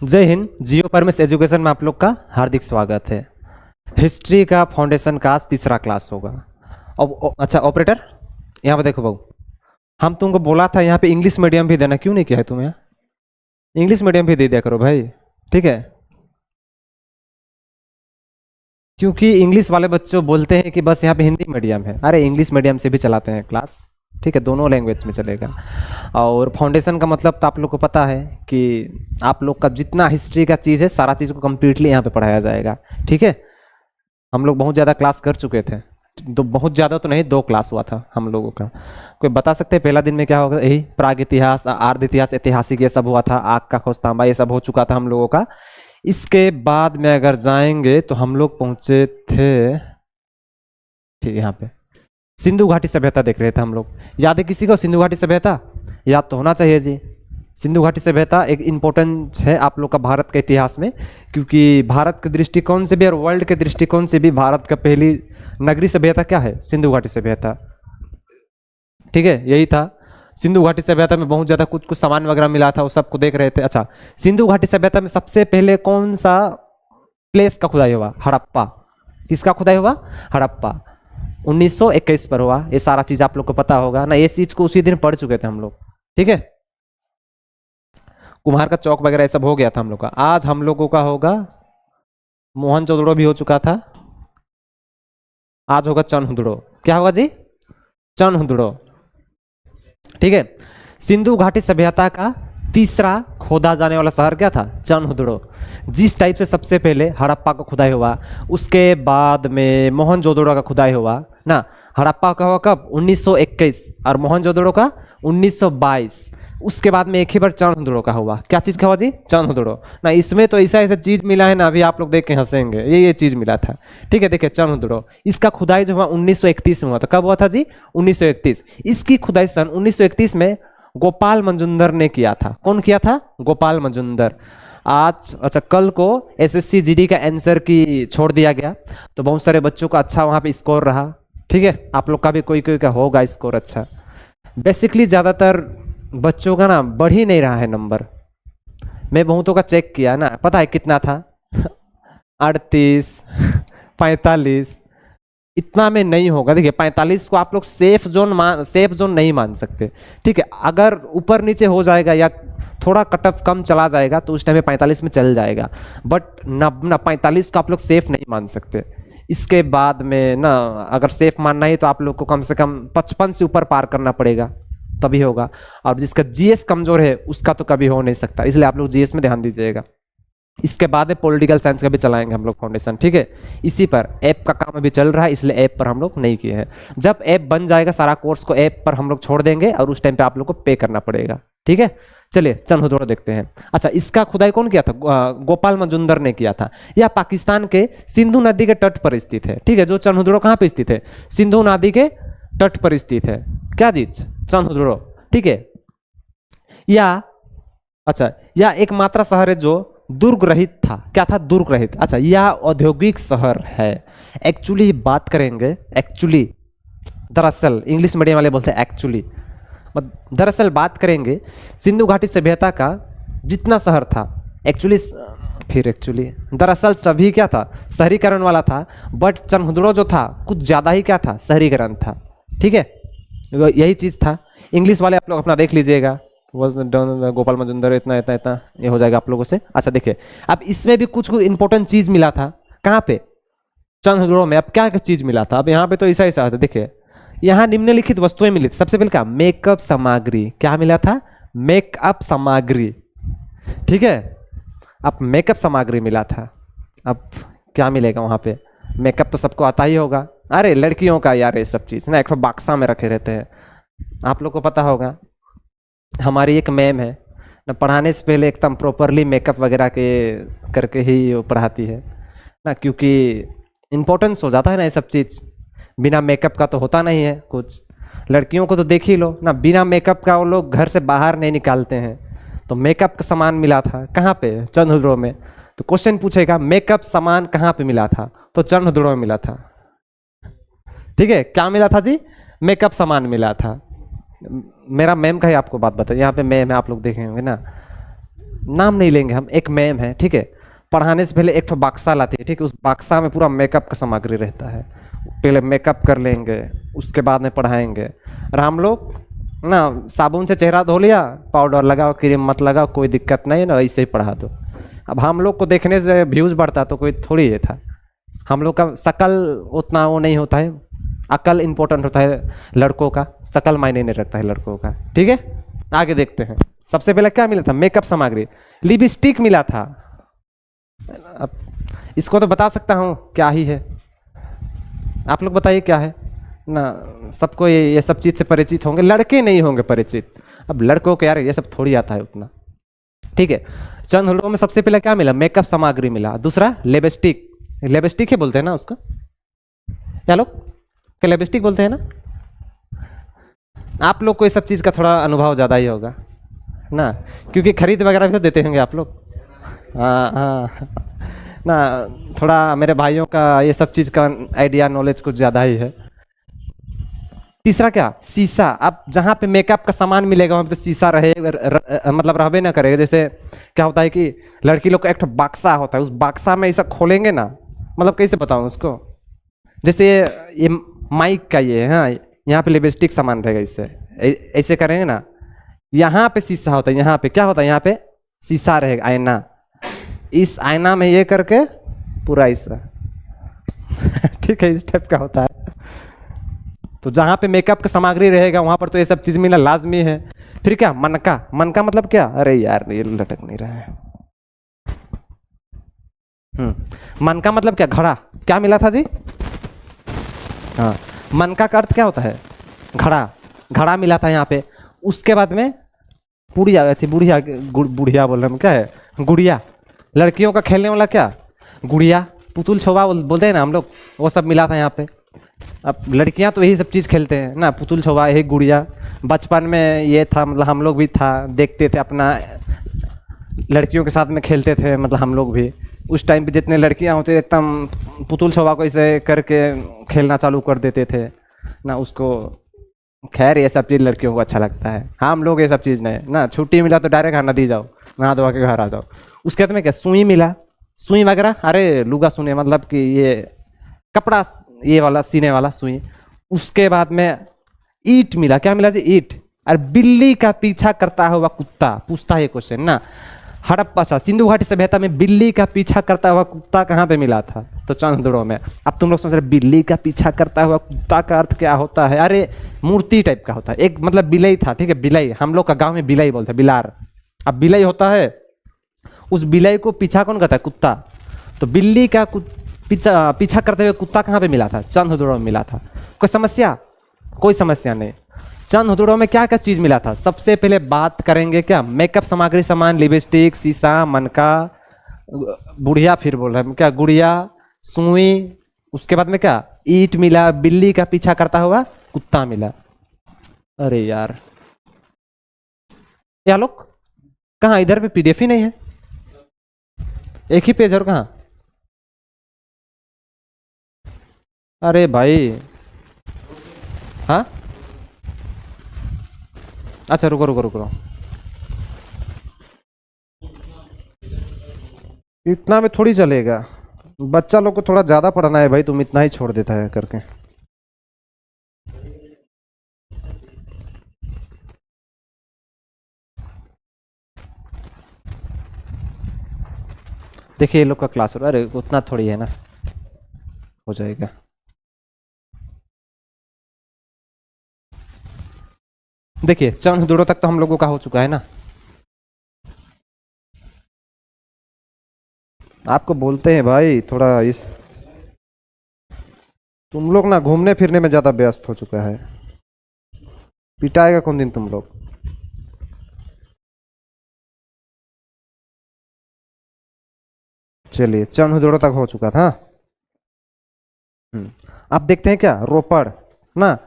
जय हिंद। जियो परमेश एजुकेशन में आप लोग का हार्दिक स्वागत है। हिस्ट्री का फाउंडेशन का आज तीसरा क्लास होगा। अब अच्छा ऑपरेटर, यहाँ पे देखो बाबू, हम तुमको बोला था यहाँ पे इंग्लिश मीडियम भी देना, क्यों नहीं किया है तुम्हें? इंग्लिश मीडियम भी दे दिया करो भाई, ठीक है? क्योंकि इंग्लिश वाले बच्चों बोलते हैं कि बस यहाँ पे हिंदी मीडियम है। अरे इंग्लिश मीडियम से भी चलाते हैं क्लास, ठीक है? दोनों लैंग्वेज में चलेगा। और फाउंडेशन का मतलब तो आप लोग को पता है कि आप लोग का जितना हिस्ट्री का चीज़ है सारा चीज़ को कम्प्लीटली यहाँ पे पढ़ाया जाएगा, ठीक है? हम लोग बहुत ज़्यादा क्लास कर चुके थे, तो बहुत ज़्यादा तो नहीं, 2 क्लास हुआ था हम लोगों का। कोई बता सकते हैं पहला दिन में क्या होगा? यही प्राग इतिहास, आर्ध इतिहास, ऐतिहासिक, ये सब हुआ था। आग का खोज, तांबा, ये सब हो चुका था हम लोगों का। इसके बाद में अगर जाएंगे तो हम लोग पहुंचे थे, ठीक है, यहाँ पे सिंधु घाटी सभ्यता देख रहे थे हम लोग। याद है किसी को सिंधु घाटी सभ्यता? याद तो होना चाहिए जी। सिंधु घाटी सभ्यता एक इम्पोर्टेंट है आप लोग का भारत के इतिहास में, क्योंकि भारत के दृष्टिकोण से भी और वर्ल्ड के दृष्टिकोण से भी भारत का पहली नगरीय सभ्यता क्या है? सिंधु घाटी सभ्यता, ठीक है? यही था। सिंधु घाटी सभ्यता में बहुत ज़्यादा कुछ कुछ सामान वगैरह मिला था, वो सबको देख रहे थे। अच्छा, सिंधु घाटी सभ्यता में सबसे पहले कौन सा प्लेस का खुदाई हुआ? हड़प्पा। किसका खुदाई हुआ? हड़प्पा। 1921 पर हुआ। ये सारा चीज़ आप लोग को पता होगा ना, ये चीज़ को उसी दिन पढ़ चुके थे हम लोग, ठीक है? कुम्हार का चौक वगैरह ये सब हो गया था हम लोग का। आज हम लोगों का होगा मोहनजोदड़ो, भी हो चुका था। आज होगा चनहुदड़ो। क्या होगा जी? चनहुदड़ो, ठीक है? सिंधु घाटी सभ्यता का तीसरा खोदा जाने वाला शहर क्या था? चनहुदड़ो। जिस टाइप से सबसे पहले हड़प्पा का खुदाई हुआ, उसके बाद में मोहनजोदड़ो का खुदाई हुआ ना। हड़प्पा का हुआ कब? 1921, और मोहनजोदड़ो का 1922। उसके बाद में एक ही बार चनहुदड़ो का हुआ। क्या चीज़ का हुआ जी? चनहुदड़ो ना। इसमें तो ऐसा ऐसा चीज़ मिला है ना, अभी आप लोग देख के हंसेंगे। ये चीज़ मिला था, ठीक है? देखिए चनहुदड़ो, इसका खुदाई जो हुआ 1931 में हुआ था। कब हुआ था जी? 1931। इसकी खुदाई सन 1931 में गोपाल मंजुंदर ने किया था। कौन किया था? गोपाल मंजुंदर। आज अच्छा, कल को एसएससी जीडी का आंसर की छोड़ दिया गया, तो बहुत सारे बच्चों का अच्छा वहाँ पे स्कोर रहा, ठीक है? आप लोग का भी कोई कोई का होगा स्कोर अच्छा। बेसिकली ज़्यादातर बच्चों का ना बढ़ ही नहीं रहा है नंबर। मैं बहुतों का चेक किया ना, पता है कितना था? 38, 45, इतना में नहीं होगा। देखिए 45 को आप लोग सेफ जोन नहीं मान सकते, ठीक है? अगर ऊपर नीचे हो जाएगा या थोड़ा कट ऑफ कम चला जाएगा तो उस टाइम में 45 में चल जाएगा, बट ना 45 को आप लोग सेफ नहीं मान सकते। इसके बाद में ना अगर सेफ मानना है तो आप लोग को कम से कम 55 से ऊपर पार करना पड़ेगा, तभी होगा। और जिसका जीएस कमजोर है उसका तो कभी हो नहीं सकता, इसलिए आप लोग जीएस में ध्यान दीजिएगा। इसके बाद में पॉलिटिकल साइंस का भी चलाएंगे हम लोग फाउंडेशन, ठीक है? इसी पर ऐप का काम अभी चल रहा है, इसलिए ऐप पर हम लोग नहीं किए हैं। जब ऐप बन जाएगा सारा कोर्स को ऐप पर हम लोग छोड़ देंगे और उस टाइम पे आप लोग को पे करना पड़ेगा, ठीक है? चलिए चनहुदड़ो देखते हैं। अच्छा, इसका खुदाई कौन किया था? गोपाल मंजुंदर ने किया था। यह पाकिस्तान के सिंधु नदी के तट पर स्थित है, ठीक है? जो चनहुदड़ो कहाँ पे स्थित है? सिंधु नदी के तट पर स्थित है। क्या चीज? चनहुदड़ो, ठीक है? या अच्छा, यह एकमात्र शहर है जो दुर्ग रहित था। क्या था? दुर्ग रहित। अच्छा, यह औद्योगिक शहर है। एक्चुअली बात करेंगे, एक्चुअली दरअसल इंग्लिश मीडियम वाले बोलते हैं एक्चुअली, दरअसल बात करेंगे सिंधु घाटी सभ्यता का जितना शहर था, एक्चुअली दरअसल सभी क्या था? शहरीकरण वाला था। बट चनहुदड़ो जो था कुछ ज़्यादा ही क्या था? शहरीकरण था, ठीक है? यही चीज़ था। इंग्लिश वाले आप लोग अपना देख लीजिएगा, गोपाल मंजुंदर इतना इतना इतना, ये हो जाएगा आप लोगों से। अच्छा देखिए, अब इसमें भी कुछ इंपॉर्टेंट चीज़ मिला था। कहाँ पे? चनहुदड़ो में। अब क्या चीज़ मिला था? अब यहाँ पे तो ऐसा ऐसा था। देखिए यहाँ निम्नलिखित वस्तुएं मिली थी। सबसे पहले क्या? मेकअप सामग्री। क्या मिला था? मेकअप सामग्री, ठीक है? अब मेकअप सामग्री मिला था। अब क्या मिलेगा वहाँ पे? मेकअप तो सबको आता ही होगा। अरे लड़कियों का यार ये सब चीज़ ना एक बक्सा में रखे रहते हैं, आप लोग को पता होगा। हमारी एक मैम है ना, पढ़ाने से पहले एकदम प्रॉपरली मेकअप वगैरह के करके ही वो पढ़ाती है ना, क्योंकि इम्पोर्टेंस हो जाता है ना ये सब चीज़। बिना मेकअप का तो होता नहीं है कुछ। लड़कियों को तो देख ही लो ना, बिना मेकअप का वो लोग घर से बाहर नहीं निकालते हैं। तो मेकअप का सामान मिला था कहाँ पे? चनहुदड़ो में। तो क्वेश्चन पूछेगा मेकअप सामान कहाँ पे मिला था? तो चनहुदड़ो में मिला था, ठीक है? क्या मिला था जी? मेकअप सामान मिला था। मेरा मैम का ही आपको बात बता, यहाँ पे मैम है, आप लोग देखे होंगे ना। नाम नहीं लेंगे हम, एक मैम है, ठीक है, पढ़ाने से पहले एक तो बक्सा लाती है, ठीक है, उस बक्सा में पूरा मेकअप का सामग्री रहता है, पहले मेकअप कर लेंगे, उसके बाद में पढ़ाएंगे। और हम लोग ना साबुन से चेहरा धो लिया, पाउडर लगाओ, क्रीम मत लगाओ, कोई दिक्कत नहीं ना, ऐसे ही पढ़ा दो। अब हम लोग को देखने से व्यूज़ बढ़ता तो कोई थोड़ी ये था, हम लोग का शकल उतना वो नहीं होता है, अकल इम्पोर्टेंट होता है लड़कों का, शकल मायने नहीं रखता है लड़कों का, ठीक है। आगे देखते हैं, सबसे पहले क्या मिला था, मेकअप सामग्री, लिपस्टिक मिला था। अब इसको तो बता सकता हूँ क्या ही है, आप लोग बताइए क्या है ना, सबको ये सब चीज़ से परिचित होंगे, लड़के नहीं होंगे परिचित, अब लड़कों को यार ये सब थोड़ी आता है उतना, ठीक है। चंद हुडड़ों में सबसे पहले क्या मिला, मेकअप सामग्री मिला। दूसरा लिपस्टिक, लिपस्टिक ही बोलते हैं ना उसको, क्या लोग क्या लिपस्टिक बोलते हैं ना, आप लोग को ये सब चीज़ का थोड़ा अनुभव ज़्यादा ही होगा ना, क्योंकि खरीद वगैरह भी तो देते होंगे आप लोग। हाँ हाँ ना, थोड़ा मेरे भाइयों का ये सब चीज़ का आइडिया नॉलेज कुछ ज़्यादा ही है। तीसरा क्या, शीशा। अब जहाँ पे मेकअप का सामान मिलेगा वहाँ पे तो शीशा रहे मतलब रहबे ना करेगा। जैसे क्या होता है कि लड़की लोग का एक बक्सा होता है, उस बक्सा में ऐसा खोलेंगे ना, मतलब कैसे बताऊँ उसको, जैसे ये माइक का ये, हाँ यहाँ पे लिपस्टिक सामान रहेगा, इससे ऐसे करेंगे ना, यहाँ पे शीशा होता है, यहाँ पे क्या होता है, यहाँ पे शीशा रहेगा, आईना, इस आईना में ये करके पूरा ऐसा ठीक है, इस टाइप का होता है। तो जहाँ पे मेकअप का सामग्री रहेगा वहाँ पर तो ये सब चीज़ मिलना लाजमी है। फिर क्या, मनका। मनका मतलब क्या, अरे यार ये लटक नहीं रहा है। मनका मतलब क्या, घड़ा। क्या मिला था जी, हाँ, मनका का अर्थ क्या होता है, घड़ा। घड़ा मिला था यहाँ पे। उसके बाद में बुढ़िया थी, बुढ़िया बुढ़िया बोल रहे हैं, क्या है, गुड़िया, लड़कियों का खेलने वाला क्या, गुड़िया, पुतुल छुआ बोलते हैं ना हम लोग, वो सब मिला था यहाँ पे। अब लड़कियां तो यही सब चीज़ खेलते हैं ना, पुतुल छुआ, यही गुड़िया। बचपन में ये था, मतलब हम लोग भी था, देखते थे अपना, लड़कियों के साथ में खेलते थे, मतलब हम लोग भी उस टाइम पे जितने लड़कियां होती एकदम पुतुल छुआ को ऐसे करके खेलना चालू कर देते थे ना उसको। खैर ये सब चीज़ लड़कियों को अच्छा लगता है, हम लोग ये सब चीज़ नहीं ना, छुट्टी मिला तो डायरेक्ट नदी जाओ, नहा धोवा के घर आ जाओ। उसके बाद में क्या, सुई मिला, सुई वगैरह, अरे लुगा सुने, मतलब कि ये कपड़ा ये वाला सीने वाला सुई। उसके बाद में ईट मिला। क्या मिला जी, ईट। और बिल्ली का पीछा करता हुआ कुत्ता, पूछता है क्वेश्चन ना, हड़प्पा, अच्छा, सिंधु घाटी सभ्यता में बिल्ली का पीछा करता हुआ कुत्ता कहाँ पे मिला था, तो चंद्रों में। अब तुम लोग सोच रहे बिल्ली का पीछा करता हुआ कुत्ता का अर्थ क्या होता है, अरे मूर्ति टाइप का होता है, एक मतलब बिलई था, ठीक है, बिलई, हम लोग का गांव में बिलई बोलते हैं, बिलार। अब बिलई होता है, उस बिलई को पीछा कौन करता है, कुत्ता। तो बिल्ली का पीछा करते हुए कुत्ता कहाँ पे मिला था, चंद हुदड़ों में मिला था। कोई समस्या, कोई समस्या नहीं। चंद हुदड़ों में क्या क्या चीज मिला था, सबसे पहले बात करेंगे क्या, मेकअप सामग्री सामान, लिपस्टिक, शीशा, मनका, बुढ़िया, फिर बोल रहे हैं क्या, गुड़िया, सुई। उसके बाद में क्या, ईट मिला, बिल्ली का पीछा करता हुआ कुत्ता मिला। अरे यार क्या लोग, कहाँ, इधर पे पीडीएफ ही नहीं है, एक ही पेज, और कहाँ, अरे भाई, हाँ, अच्छा रुको रुको रुको, इतना में थोड़ी चलेगा, बच्चा लोग को थोड़ा ज्यादा पढ़ना है भाई, तुम इतना ही छोड़ देता है करके। देखिए ये लोग का क्लास, अरे उतना थोड़ी है ना, हो जाएगा। देखिए चंद हुदड़ों तक तो हम लोगों का हो चुका है ना। आपको बोलते हैं भाई थोड़ा इस, तुम लोग ना घूमने फिरने में ज्यादा व्यस्त हो चुका है, पिटाएगा कौन दिन तुम लोग। चलिए चंद हुदड़ों तक हो चुका था। अब देखते हैं क्या, रोपड़ ना।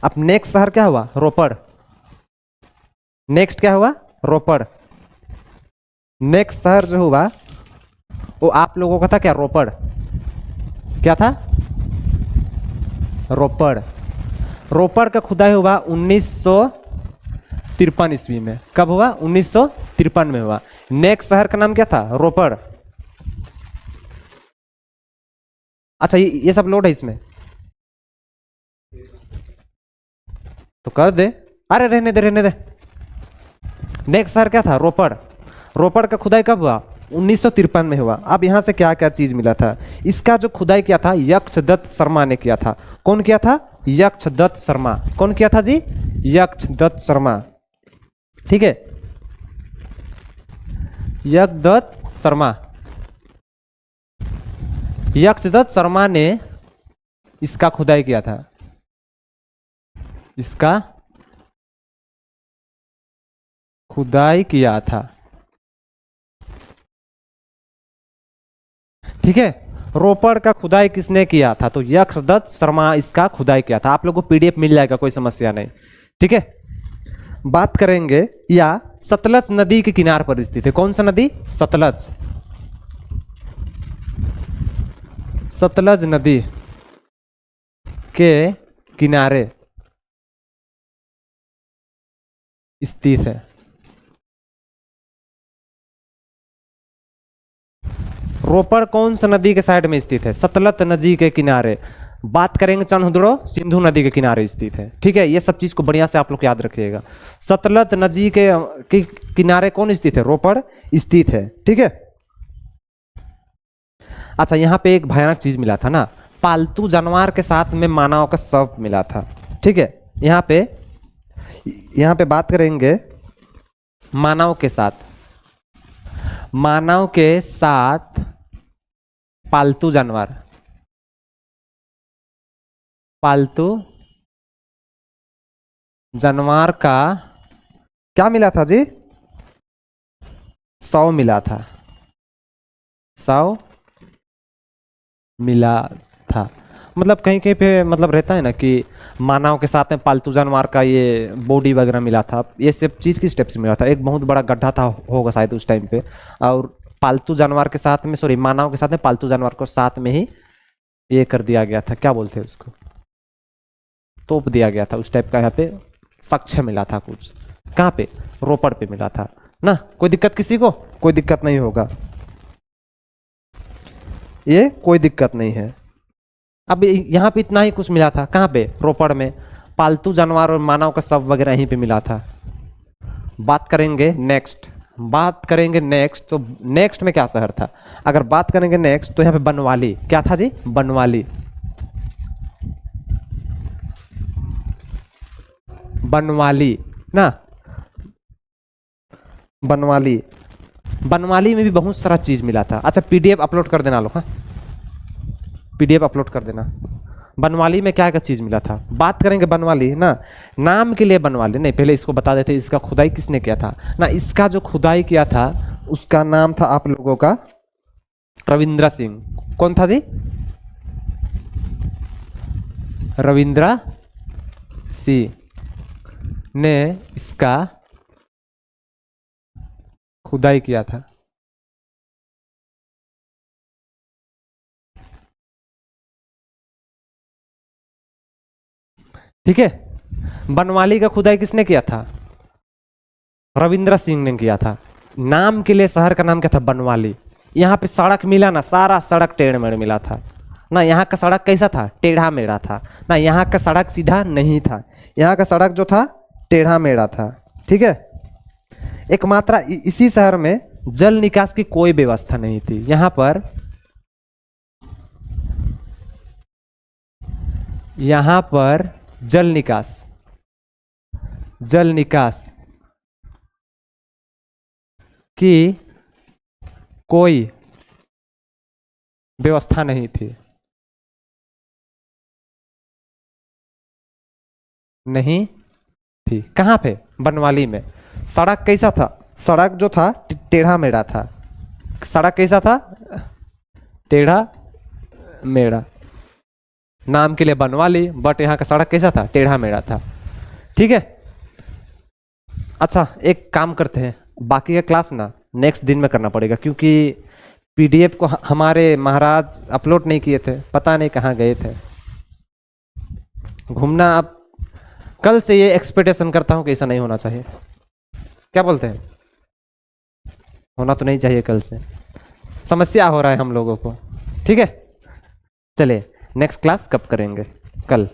अब नेक्स्ट शहर क्या हुआ, रोपड़। नेक्स्ट क्या हुआ, रोपड़। नेक्स्ट शहर जो हुआ वो आप लोगों का था क्या, रोपड़। क्या था, रोपड़। रोपड़ का खुदाई हुआ 1953 ईस्वी में। कब हुआ, 1953 में हुआ। नेक्स्ट शहर का नाम क्या था? रोपड़। अच्छा ये सब लोड है इसमें तो कर दे। अरे रहने दे रहने दे। नेक्स्ट शहर क्या था? रोपड़। रोपड़ का खुदाई कब हुआ? 1953 में हुआ। अब यहां से क्या क्या चीज मिला था? इसका जो खुदाई किया था यक्षदत्त शर्मा ने किया था। कौन किया था? यक्षदत्त शर्मा। कौन किया था जी? यक्षदत्त शर्मा। ठीक है, यक्षदत्त शर्मा। यक्षदत्त शर्मा ने इसका खुदाई किया था। इसका खुदाई किया था। ठीक है, रोपड़ का खुदाई किसने किया था? तो यक्षदत्त शर्मा इसका खुदाई किया था। आप लोगों को पीडीएफ मिल जाएगा, कोई समस्या नहीं। ठीक है, बात करेंगे या सतलज नदी के किनारे पर स्थित है। कौन सा नदी? सतलज। सतलज नदी के किनारे स्थित है। रोपड़ कौन सा नदी के साइड में स्थित है? सतलज नदी के किनारे। बात करेंगे चनहुदड़ो, सिंधु नदी के किनारे स्थित है। ठीक है, ये सब चीज को बढ़िया से आप लोग याद रखिएगा। सतलज नदी के किनारे कौन स्थित है? रोपड़ स्थित है। ठीक है, अच्छा यहां पे एक भयानक चीज मिला था ना, पालतू जानवर के साथ में मानव का शव मिला था। ठीक है, यहां पे बात करेंगे मानव के साथ, मानव के साथ पालतू जानवर, पालतू जानवर का क्या मिला था जी? शव मिला था। शव मिला था। मतलब कहीं कहीं पे मतलब रहता है ना कि मानव के साथ में पालतू जानवर का ये बॉडी वगैरह मिला था। ये सब चीज़ किस स्टेप से मिला था? एक बहुत बड़ा गड्ढा था होगा शायद उस टाइम पे, और पालतू जानवर के साथ में, सॉरी मानव के साथ में पालतू जानवर को साथ में ही ये कर दिया गया था। क्या बोलते हैं उसको? तोप दिया गया था। उस टाइप का यहाँ पे साक्ष्य मिला था कुछ। कहाँ पे? रोपड़ पे मिला था ना। कोई दिक्कत किसी को? कोई दिक्कत नहीं होगा, ये कोई दिक्कत नहीं है। अब यहाँ पे इतना ही कुछ मिला था। कहाँ पे? रोपड़ में। पालतू जानवर और मानव का शव वगैरह यहीं पे मिला था। बात करेंगे नेक्स्ट, बात करेंगे नेक्स्ट, तो नेक्स्ट में क्या शहर था? अगर बात करेंगे नेक्स्ट तो यहाँ पे बनवाली। क्या था जी? बनवाली। बनवाली ना, बनवाली। बनवाली में भी बहुत सारा चीज मिला था। अच्छा पीडीएफ अपलोड कर देना लोग, हाँ पीडीएफ अपलोड कर देना। बनवाली में क्या क्या चीज मिला था? बात करेंगे बनवाली ना, नाम के लिए बनवाली नहीं, पहले इसको बता देते इसका खुदाई किसने किया था ना। इसका जो खुदाई किया था उसका नाम था आप लोगों का रविंद्र सिंह। कौन था जी? रविंद्र सिंह ने इसका खुदाई किया था। ठीक है, बनवाली का खुदाई किसने किया था? रविंद्र सिंह ने किया था। नाम के लिए शहर का नाम क्या था? बनवाली। यहाँ पे सड़क मिला ना, सारा सड़क टेढ़ मेढ़ मिला था ना। यहाँ का सड़क कैसा था? टेढ़ा मेढ़ा था ना। यहाँ का सड़क सीधा नहीं था, यहाँ का सड़क जो था टेढ़ा मेढ़ा था। ठीक है, एकमात्र इसी शहर में जल निकास की कोई व्यवस्था नहीं थी। यहाँ पर, यहाँ पर जल निकास, जल निकास की कोई व्यवस्था नहीं थी। नहीं थी। कहाँ पे? बनवाली में। सड़क कैसा था? सड़क जो था टेढ़ा मेढ़ा था। सड़क कैसा था? टेढ़ा मेढ़ा। नाम के लिए बनवाली, बट यहाँ का सड़क कैसा था? टेढ़ा मेढ़ा था। ठीक है, अच्छा एक काम करते हैं, बाकी का क्लास ना नेक्स्ट दिन में करना पड़ेगा, क्योंकि पीडीएफ को हमारे महाराज अपलोड नहीं किए थे, पता नहीं कहाँ गए थे घूमना। अब कल से ये एक्सपेक्टेशन करता हूँ कि ऐसा नहीं होना चाहिए। क्या बोलते हैं? होना तो नहीं चाहिए कल से, समस्या हो रहा है हम लोगों को। ठीक है, चलिए नेक्स्ट क्लास कब करेंगे? कल।